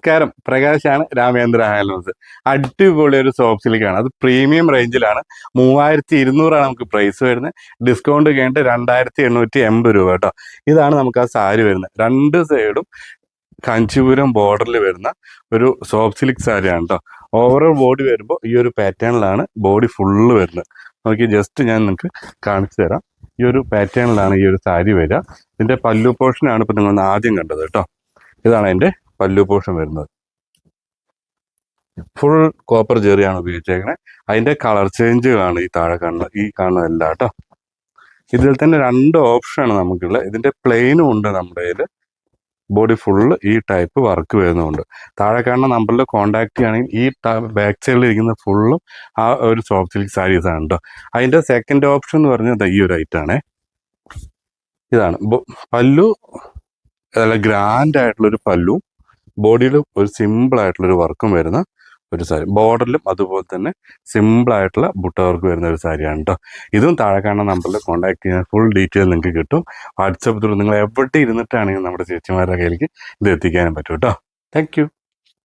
നമസ്കാരം, പ്രകാശാണ്, രാമേന്ദ്ര ഹാൻഡ്ലൂംസ്. അടിപൊളി ഒരു സോഫ്റ്റ് സിൽക്കാണ്. അത് പ്രീമിയം റേഞ്ചിലാണ്. 3200 നമുക്ക് പ്രൈസ് വരുന്നത്. ഡിസ്കൗണ്ട് കഴിഞ്ഞിട്ട് 2880 രൂപ കേട്ടോ. ഇതാണ് നമുക്ക് ആ സാരി വരുന്നത്. രണ്ട് സൈഡും കാഞ്ചീപുരം ബോർഡറിൽ വരുന്ന ഒരു സോഫ്റ്റ് സിൽക്ക് സാരിയാണ് കേട്ടോ. ഓവറോൾ ബോഡി വരുമ്പോൾ ഈ ഒരു പാറ്റേണിലാണ് ബോഡി ഫുള്ള് വരുന്നത്. നോക്കി ജസ്റ്റ് ഞാൻ നിങ്ങൾക്ക് കാണിച്ചു തരാം. ഈ ഒരു പാറ്റേണിലാണ് ഈ ഒരു സാരി വരിക. ഇതിന്റെ പല്ലു പോർഷനാണ് ഇപ്പൊ നിങ്ങൾ ആദ്യം കണ്ടത് കേട്ടോ. ഇതാണ് അതിന്റെ പല്ലു പോർഷൻ വരുന്നത്. ഫുൾ കോപ്പർ ജെറിയാണ് ഉപയോഗിച്ചേക്കുന്നത്. അതിന്റെ കളർ ചേഞ്ചുകളാണ് ഈ താഴെ കാണുന്നത്, ഈ കാണുന്നതല്ല കേട്ടോ. ഇതിൽ തന്നെ 2 ഓപ്ഷനാണ് നമുക്കുള്ളത്. ഇതിന്റെ പ്ലെയിനും ഉണ്ട് നമ്മുടെ കയ്യിൽ. ബോഡി ഫുള്ള് ഈ ടൈപ്പ് വർക്ക് വരുന്നുണ്ട്. താഴെ കാണുന്ന നമ്പറിൽ കോൺടാക്ട് ചെയ്യുകയാണെങ്കിൽ ഈ ബാക്ക് സൈഡിൽ ഇരിക്കുന്ന ഫുള്ളും ആ ഒരു സോഫ്റ്റ് സിൽക്ക് സാരീസ് ആണ് കേട്ടോ. അതിന്റെ സെക്കൻഡ് ഓപ്ഷൻ എന്ന് പറഞ്ഞാൽ ഈ ഒരു ഐറ്റാണേ. ഇതാണ് പല്ലു. നല്ല ഗ്രാൻഡ് ആയിട്ടുള്ളൊരു പല്ലു, ബോഡിയിൽ ഒരു സിമ്പിൾ ആയിട്ടുള്ളൊരു വർക്കും വരുന്ന ഒരു സാരി. ബോർഡറിലും അതുപോലെ തന്നെ സിമ്പിൾ ആയിട്ടുള്ള ബുട്ട വർക്ക് വരുന്ന ഒരു സാരിയാണ് കേട്ടോ. ഇതും താഴെ കാണുന്ന നമ്പറിൽ കോൺടാക്ട് ചെയ്യാൻ ഫുൾ ഡീറ്റെയിൽ നിങ്ങൾക്ക് കിട്ടും. വാട്സപ്പ് ത്രൂ നിങ്ങൾ എവിടെ ഇരുന്നിട്ടാണെങ്കിലും നമ്മുടെ ചേച്ചിമാരുടെ കയ്യിലേക്ക് ഇത് എത്തിക്കാനും പറ്റും കേട്ടോ. Thank you.